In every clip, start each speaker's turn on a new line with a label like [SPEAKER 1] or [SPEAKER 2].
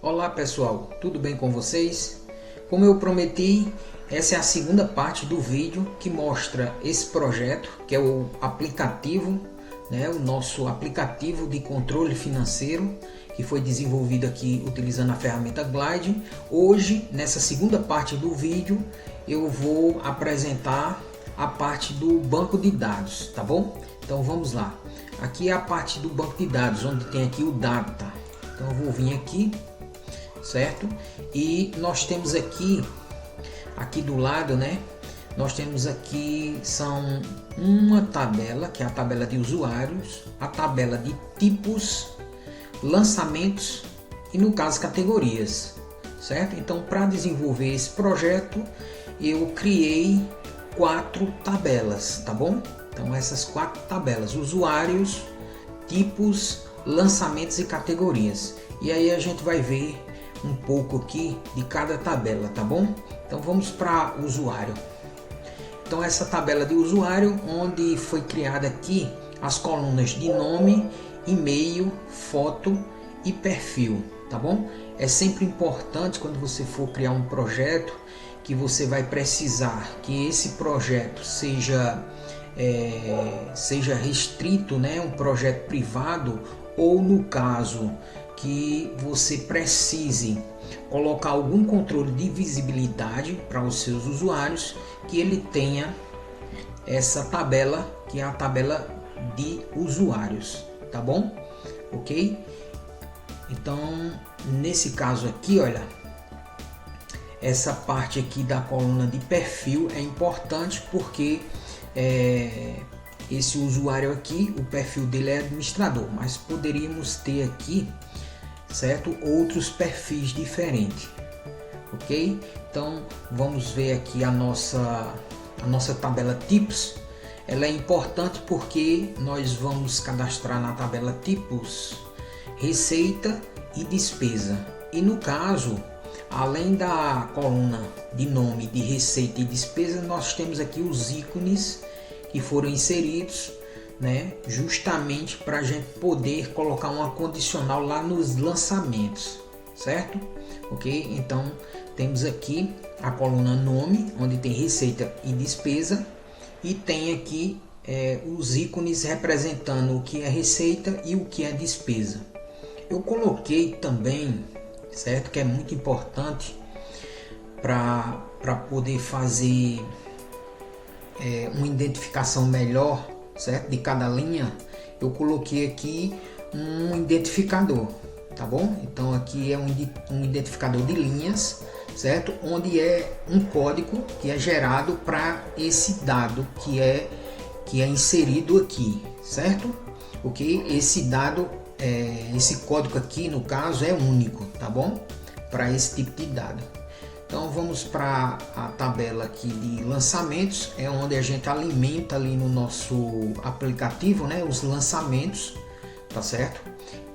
[SPEAKER 1] Olá pessoal, tudo bem com vocês? Como eu prometi, essa é a segunda parte do vídeo que mostra esse projeto, que é o aplicativo, o nosso aplicativo de controle financeiro, que foi desenvolvido aqui utilizando a ferramenta Glide. Hoje, nessa segunda parte do vídeo, eu vou apresentar a parte do banco de dados, tá bom? Então vamos lá. Aqui é a parte do banco de dados, onde tem aqui o data. Então eu vou vir aqui, certo? E nós temos aqui do lado, nós temos aqui são uma tabela, que é a tabela de usuários, a tabela de tipos, lançamentos e no caso categorias, certo? Então, para desenvolver esse projeto, eu criei 4 tabelas, tá bom? Então essas 4 tabelas: usuários, tipos, lançamentos e categorias. E aí a gente vai ver um pouco aqui de cada tabela, tá bom? Então vamos para usuário. Então essa tabela de usuário, onde foi criada aqui as colunas de nome, e-mail, foto e perfil, tá bom? É sempre importante quando você for criar um projeto que você vai precisar que esse projeto seja restrito, um projeto privado, ou no caso que você precise colocar algum controle de visibilidade para os seus usuários, que ele tenha essa tabela, que é a tabela de usuários, tá bom? Ok? Então, nesse caso aqui, olha, essa parte aqui da coluna de perfil é importante porque esse usuário aqui, o perfil dele é administrador, mas poderíamos ter aqui, certo, outros perfis diferentes, ok? Então vamos ver aqui a nossa tabela tipos. Ela é importante porque nós vamos cadastrar na tabela tipos receita e despesa, e no caso, além da coluna de nome, de receita e despesa, nós temos aqui os ícones que foram inseridos, justamente para a gente poder colocar uma condicional lá nos lançamentos, certo? Ok? Então temos aqui a coluna nome, onde tem receita e despesa, e tem aqui os ícones representando o que é receita e o que é despesa. Eu coloquei também, certo, que é muito importante para poder fazer uma identificação melhor, certo, de cada linha. Eu coloquei aqui um identificador, tá bom? Então aqui é um identificador de linhas, certo, onde é um código que é gerado para esse dado que é inserido aqui, certo? Ok? Esse dado, esse código aqui no caso é único, tá bom? Para esse tipo de dado. Então vamos para a tabela aqui de lançamentos, é onde a gente alimenta ali no nosso aplicativo, os lançamentos, tá certo?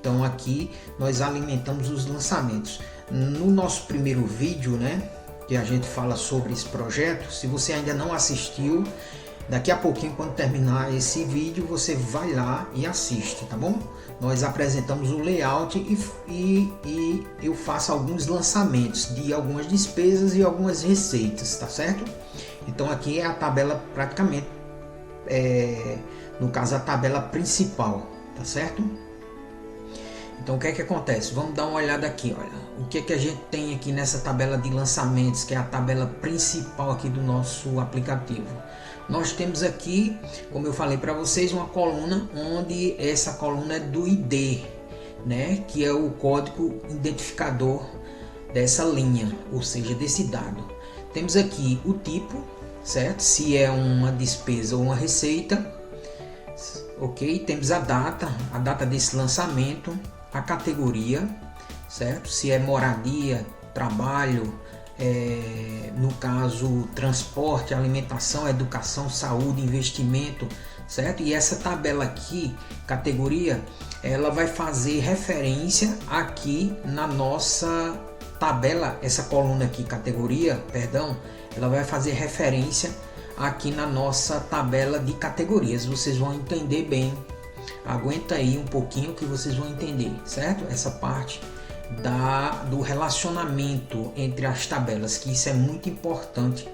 [SPEAKER 1] Então aqui nós alimentamos os lançamentos. No nosso primeiro vídeo, que a gente fala sobre esse projeto, se você ainda não assistiu, daqui a pouquinho, quando terminar esse vídeo, você vai lá e assiste, tá bom? Nós apresentamos o layout e eu faço alguns lançamentos de algumas despesas e algumas receitas, tá certo? Então aqui é a tabela praticamente, no caso a tabela principal, tá certo? Então o que é que acontece? Vamos dar uma olhada aqui, olha. O que é que a gente tem aqui nessa tabela de lançamentos, que é a tabela principal aqui do nosso aplicativo? Nós temos aqui, como eu falei para vocês, uma coluna onde essa coluna é do ID, que é o código identificador dessa linha, ou seja, desse dado. Temos aqui o tipo, certo? Se é uma despesa ou uma receita, ok? Temos a data desse lançamento, a categoria, certo? Se é moradia, trabalho, no caso transporte, alimentação, educação, saúde, investimento, certo? E essa tabela aqui, categoria, ela vai fazer referência aqui na nossa tabela, essa coluna aqui, categoria, perdão, ela vai fazer referência aqui na nossa tabela de categorias. Vocês vão entender bem, aguenta aí um pouquinho que vocês vão entender, certo? Essa parte do relacionamento entre as tabelas, que isso é muito importante,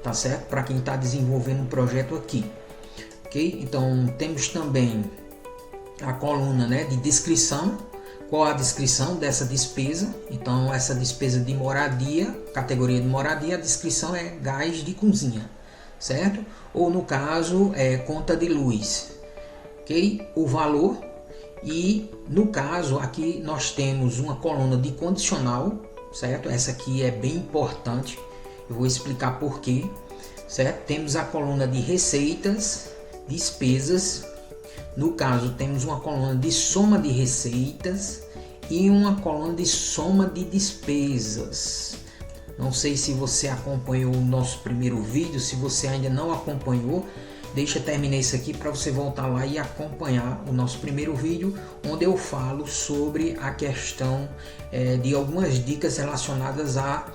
[SPEAKER 1] tá certo? Para quem está desenvolvendo um projeto aqui, ok? Então temos também a coluna, né, de descrição. Qual a descrição dessa despesa? Então essa despesa de moradia, categoria de moradia, a descrição é gás de cozinha, certo? Ou no caso é conta de luz, ok? O valor. E no caso aqui nós temos uma coluna de condicional, certo? Essa aqui é bem importante, eu vou explicar por quê, certo? Temos a coluna de receitas, despesas. No caso temos uma coluna de soma de receitas e uma coluna de soma de despesas. Não sei se você acompanhou o nosso primeiro vídeo. Se você ainda não acompanhou, deixa eu terminar isso aqui para você voltar lá e acompanhar o nosso primeiro vídeo, onde eu falo sobre a questão de algumas dicas relacionadas à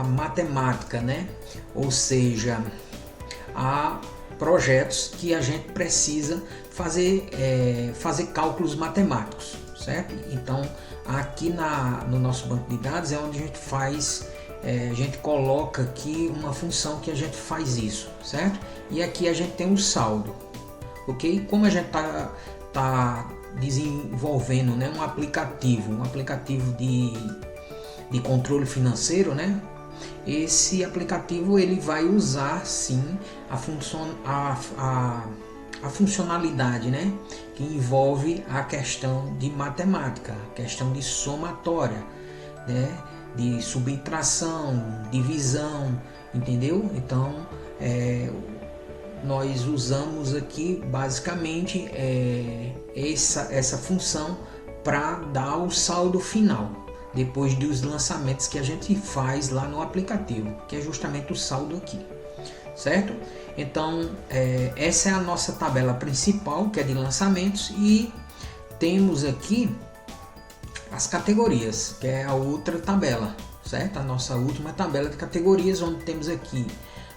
[SPEAKER 1] matemática, né? Ou seja, a projetos que a gente precisa fazer cálculos matemáticos, certo? Então aqui no nosso banco de dados é onde a gente faz, a gente coloca aqui uma função que a gente faz isso, certo? E aqui a gente tem um saldo, ok? Como a gente tá desenvolvendo, né, um aplicativo de controle financeiro, né? Esse aplicativo ele vai usar sim a funcionalidade, né, que envolve a questão de matemática, a questão de somatória, né, de subtração, divisão, entendeu? Então nós usamos aqui basicamente essa função para dar o saldo final depois dos lançamentos que a gente faz lá no aplicativo, que é justamente o saldo aqui, certo? Então essa é a nossa tabela principal, que é de lançamentos, e temos aqui as categorias, que é a outra tabela, certo? A nossa última tabela de categorias, onde temos aqui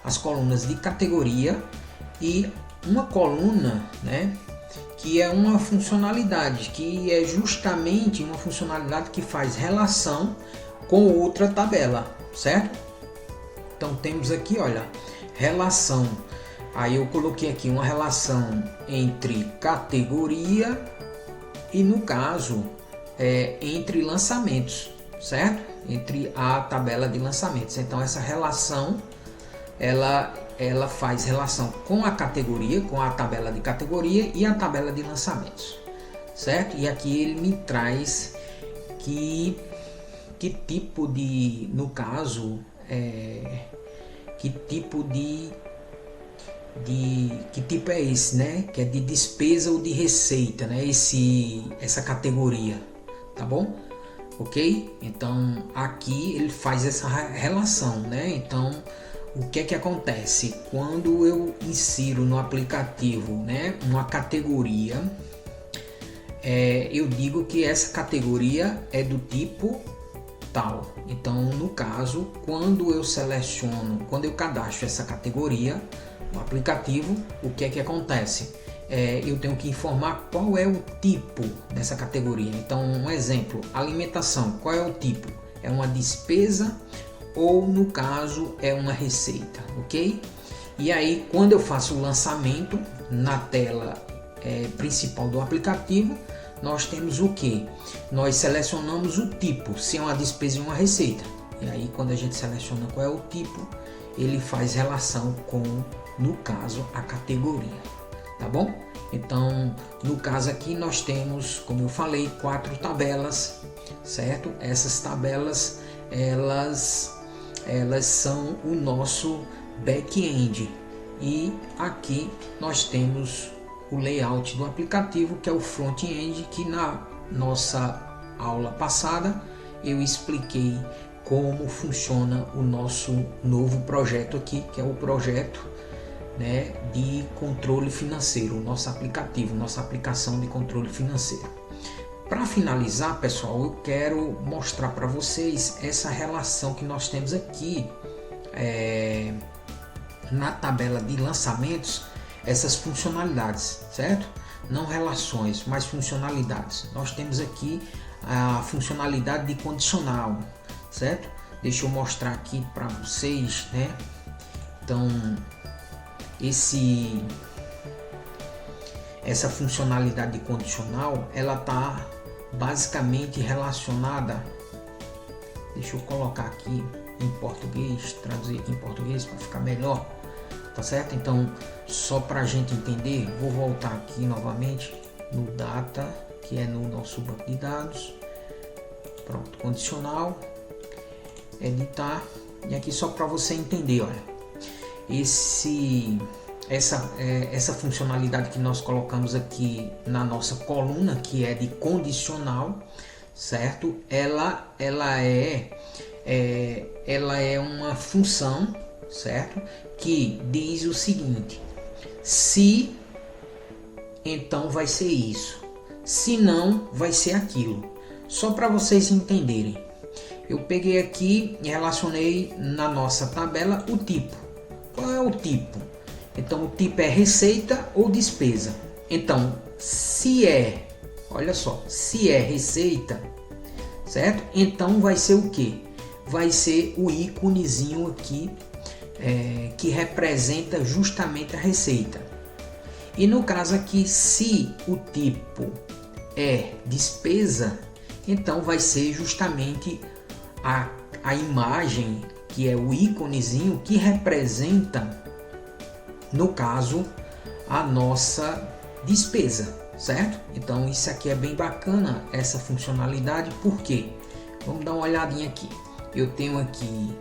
[SPEAKER 1] as colunas de categoria e uma coluna, né, que é uma funcionalidade, que é justamente uma funcionalidade que faz relação com outra tabela, certo? Então temos aqui, olha, relação. Aí eu coloquei aqui uma relação entre categoria e, no caso, entre lançamentos, certo? Entre a tabela de lançamentos. Então essa relação ela faz relação com a categoria, com a tabela de categoria e a tabela de lançamentos, certo? E aqui ele me traz que tipo de, no caso, que tipo é esse, né? Que é de despesa ou de receita, né? Essa categoria, tá bom? Ok? Então aqui ele faz essa relação, né? Então o que é que acontece quando eu insiro no aplicativo, né, uma categoria? Eu digo que essa categoria é do tipo tal. Então, no caso, quando eu cadastro essa categoria no aplicativo, o que é que acontece? Eu tenho que informar qual é o tipo dessa categoria. Então, um exemplo, alimentação. Qual é o tipo? É uma despesa ou, no caso, é uma receita, ok? E aí, quando eu faço o lançamento na tela principal do aplicativo, nós temos o que? Nós selecionamos o tipo, se é uma despesa ou uma receita. E aí, quando a gente seleciona qual é o tipo, ele faz relação com, no caso, a categoria, tá bom? Então, no caso aqui, nós temos, como eu falei, 4 tabelas, certo? Essas tabelas, elas são o nosso back-end, e aqui nós temos o layout do aplicativo, que é o front-end, que na nossa aula passada eu expliquei como funciona o nosso novo projeto aqui, que é o projeto, né, de controle financeiro, nosso aplicativo, nossa aplicação de controle financeiro. Para finalizar, pessoal, eu quero mostrar para vocês essa relação que nós temos aqui na tabela de lançamentos, essas funcionalidades, certo? Não relações, mas funcionalidades. Nós temos aqui a funcionalidade de condicional, certo? Deixa eu mostrar aqui para vocês, né? Então, essa funcionalidade de condicional, ela tá basicamente relacionada. Deixa eu colocar aqui em português, traduzir aqui em português para ficar melhor, tá certo? Então, só para a gente entender, vou voltar aqui novamente no data, que é no nosso banco de dados. Pronto, condicional, editar, e aqui só para você entender, olha, essa funcionalidade que nós colocamos aqui na nossa coluna, que é de condicional, certo? Ela é uma função, certo? Que diz o seguinte: se, então vai ser isso, se não, vai ser aquilo. Só para vocês entenderem, eu peguei aqui e relacionei na nossa tabela o tipo. Qual é o tipo? Então o tipo é receita ou despesa. Então, se é, olha só, se é receita, certo? Então vai ser o que? Vai ser o íconezinho aqui que representa justamente a receita. E no caso aqui, se o tipo é despesa, então vai ser justamente a imagem, que é o íconezinho que representa, no caso, a nossa despesa, certo? Então isso aqui é bem bacana, essa funcionalidade. Por quê? Vamos dar uma olhadinha aqui. Eu tenho aqui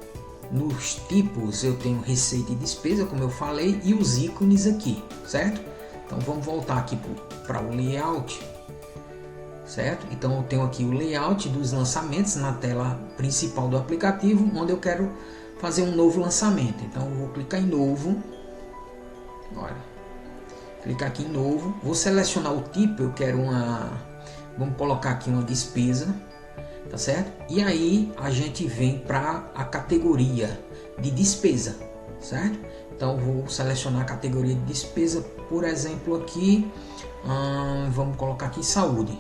[SPEAKER 1] nos tipos, eu tenho receita e despesa, como eu falei, e os ícones aqui, certo? Então vamos voltar aqui para o layout, certo? Então eu tenho aqui o layout dos lançamentos na tela principal do aplicativo, onde eu quero fazer um novo lançamento. Então eu vou clicar em novo. Olha, clicar aqui em novo, vou selecionar o tipo, eu quero vamos colocar aqui uma despesa, tá certo? E aí a gente vem para a categoria de despesa, certo? Então vou selecionar a categoria de despesa, por exemplo aqui, vamos colocar aqui saúde.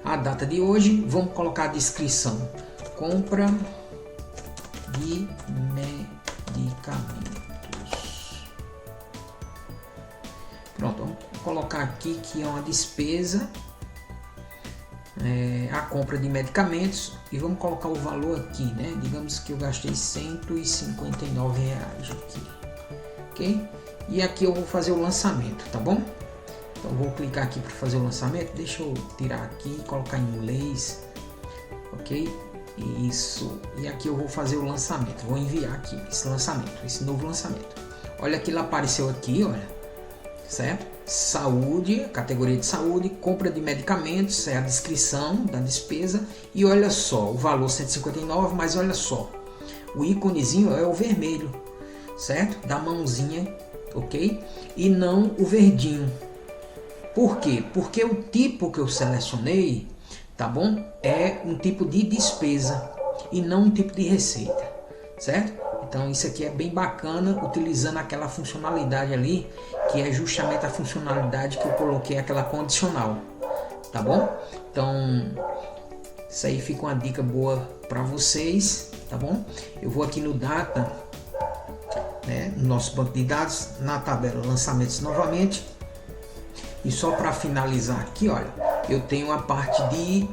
[SPEAKER 1] A data de hoje, vamos colocar a descrição: compra de medicamentos. Pronto, vamos colocar aqui que é uma despesa, a compra de medicamentos, e vamos colocar o valor aqui, né? Digamos que eu gastei R$159 aqui, ok? E aqui eu vou fazer o lançamento, tá bom? Então vou clicar aqui para fazer o lançamento. Deixa eu tirar aqui e colocar em inglês, ok? Isso. E aqui eu vou fazer o lançamento. Vou enviar aqui esse lançamento, esse novo lançamento. Olha que ele apareceu aqui, olha, certo? Saúde, categoria de saúde, compra de medicamentos, é a descrição da despesa. E olha só, o valor 159, mas olha só, o íconezinho é o vermelho, certo? Da mãozinha, ok? E não o verdinho. Por quê? Porque o tipo que eu selecionei, tá bom? É um tipo de despesa e não um tipo de receita, certo? Então isso aqui é bem bacana, utilizando aquela funcionalidade ali, que é justamente a funcionalidade que eu coloquei, aquela condicional, tá bom? Então isso aí fica uma dica boa para vocês, tá bom? Eu vou aqui no data, né, no nosso banco de dados, na tabela lançamentos novamente. E só para finalizar aqui, olha, eu tenho a parte de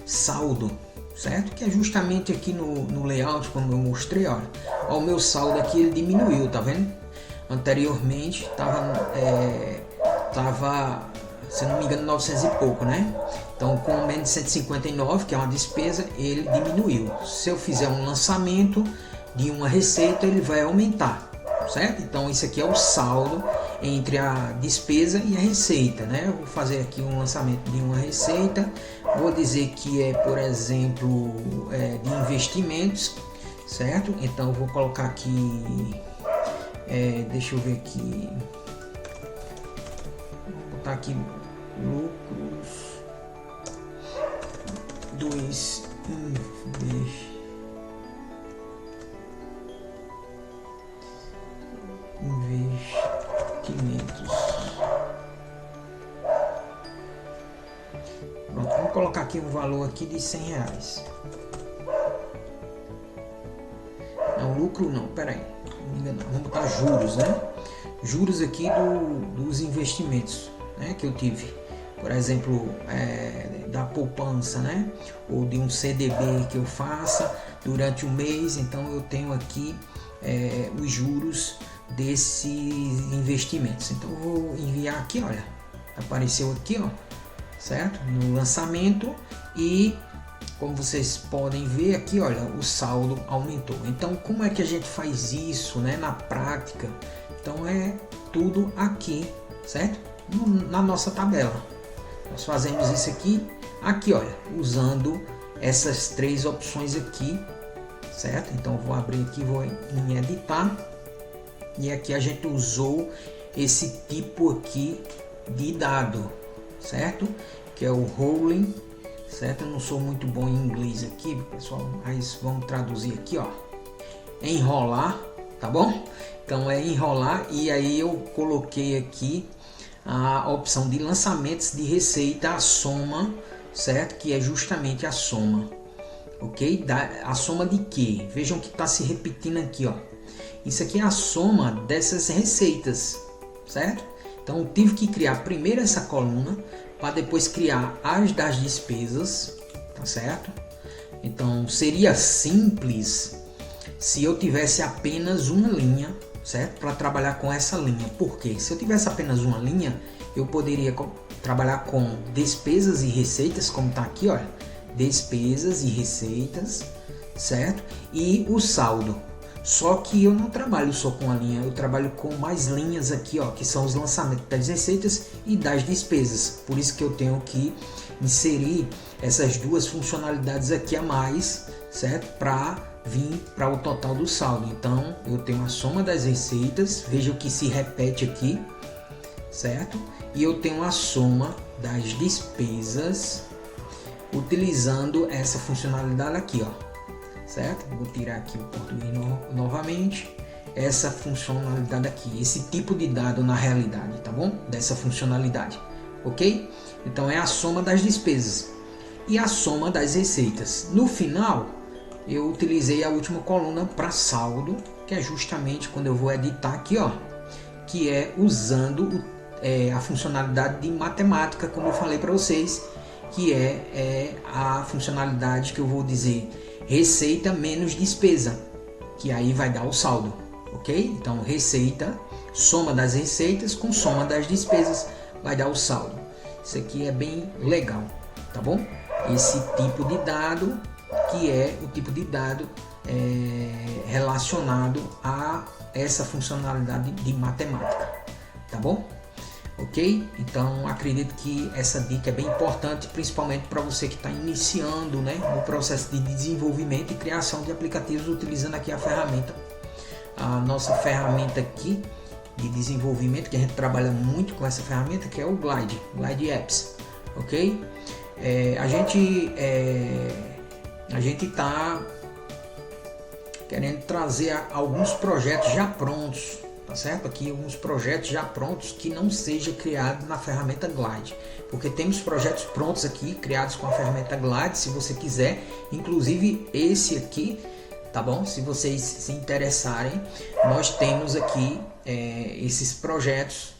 [SPEAKER 1] saldo, certo? Que é justamente aqui no layout, como eu mostrei, olha, o meu saldo aqui ele diminuiu, tá vendo? Anteriormente tava, se não me engano, 900 e pouco, né? Então com menos de 159, que é uma despesa, ele diminuiu. Se eu fizer um lançamento de uma receita, ele vai aumentar, certo? Então isso aqui é o saldo entre a despesa e a receita, né? Eu vou fazer aqui um lançamento de uma receita, vou dizer que é, por exemplo, de investimentos, certo? Então eu vou colocar aqui, deixa eu ver aqui, vou botar aqui lucros dos investimentos. Pronto, vamos colocar aqui um valor aqui de R$100. Não, lucro não, peraí, vamos botar juros, né? Juros aqui dos investimentos, né, que eu tive, por exemplo, da poupança, né, ou de um CDB que eu faça durante o mês. Então eu tenho aqui os juros desses investimentos. Então eu vou enviar aqui, olha, apareceu aqui, ó, certo, no lançamento, e como vocês podem ver aqui, olha, o saldo aumentou. Então como é que a gente faz isso, né, na prática? Então é tudo aqui, certo? Na nossa tabela. Nós fazemos isso aqui, olha, usando essas três opções aqui, certo? Então eu vou abrir aqui, vou em editar, e aqui a gente usou esse tipo aqui de dado, certo? Que é o rolling, certo? Eu não sou muito bom em inglês aqui, pessoal, mas vamos traduzir aqui, ó, enrolar, tá bom? Então é enrolar, e aí eu coloquei aqui a opção de lançamentos de receita, a soma, certo? Que é justamente a soma, ok? A soma de quê? Vejam que está se repetindo aqui, ó. Isso aqui é a soma dessas receitas, certo? Então eu tive que criar primeiro essa coluna para depois criar as das despesas, tá certo? Então seria simples se eu tivesse apenas uma linha, certo? Para trabalhar com essa linha. Porque se eu tivesse apenas uma linha, eu poderia trabalhar com despesas e receitas, como está aqui, olha, despesas e receitas, certo? E o saldo. Só que eu não trabalho só com a linha, eu trabalho com mais linhas aqui, ó, que são os lançamentos das receitas e das despesas. Por isso que eu tenho que inserir essas duas funcionalidades aqui a mais, certo? Para vir para o total do saldo. Então eu tenho a soma das receitas, veja o que se repete aqui, certo? E eu tenho a soma das despesas utilizando essa funcionalidade aqui, ó, certo? Vou tirar aqui o português novamente, essa funcionalidade aqui, esse tipo de dado na realidade, tá bom? Dessa funcionalidade, ok? Então é a soma das despesas e a soma das receitas. No final eu utilizei a última coluna para saldo, que é justamente quando eu vou editar aqui, ó, que é usando a funcionalidade de matemática, como eu falei para vocês, que é a funcionalidade que eu vou dizer receita menos despesa, que aí vai dar o saldo, ok? Então receita, soma das receitas com soma das despesas vai dar o saldo. Isso aqui é bem legal, tá bom? Esse tipo de dado, que é o tipo de dado relacionado a essa funcionalidade de matemática, tá bom? Ok? Então acredito que essa dica é bem importante, principalmente para você que está iniciando, né, no processo de desenvolvimento e criação de aplicativos, utilizando aqui a ferramenta, a nossa ferramenta aqui de desenvolvimento, que a gente trabalha muito com essa ferramenta, que é o Glide Apps, ok? A gente está querendo trazer alguns projetos já prontos, tá certo? Aqui alguns projetos já prontos que não seja criado na ferramenta Glide, porque temos projetos prontos aqui criados com a ferramenta Glide. Se você quiser, inclusive esse aqui, tá bom? Se vocês se interessarem, nós temos aqui esses projetos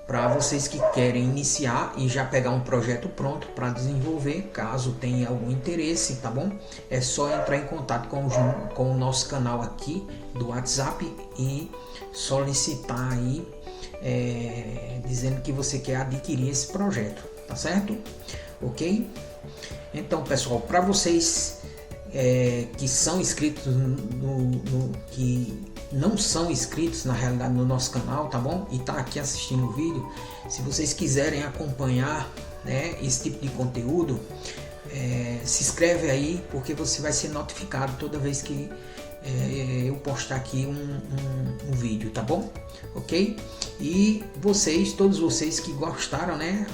[SPEAKER 1] para vocês que querem iniciar e já pegar um projeto pronto para desenvolver. Caso tenha algum interesse, tá bom? É só entrar em contato com o nosso canal aqui do WhatsApp e solicitar aí, dizendo que você quer adquirir esse projeto, tá certo? Ok? Então, pessoal, para vocês que são inscritos que não são inscritos na realidade no nosso canal, tá bom? E tá aqui assistindo o vídeo, se vocês quiserem acompanhar, né, esse tipo de conteúdo, se inscreve aí, porque você vai ser notificado toda vez que eu postar aqui um vídeo, tá bom? Ok? E todos vocês que gostaram, né?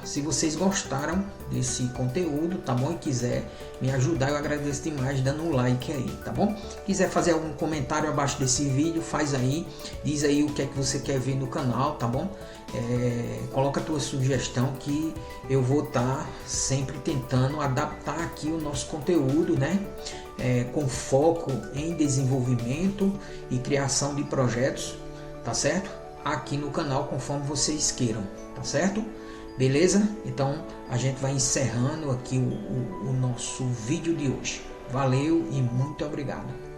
[SPEAKER 1] Se vocês gostaram desse conteúdo, tá bom? E quiser me ajudar, eu agradeço demais dando um like aí, tá bom? Quiser fazer algum comentário abaixo desse vídeo, faz aí, diz aí o que é que você quer ver no canal, tá bom? Coloca a tua sugestão que eu vou estar sempre tentando adaptar aqui o nosso conteúdo, né? Com foco em desenvolvimento e criação de projetos, tá certo? Aqui no canal, conforme vocês queiram, tá certo? Beleza? Então a gente vai encerrando aqui o nosso vídeo de hoje. Valeu e muito obrigado.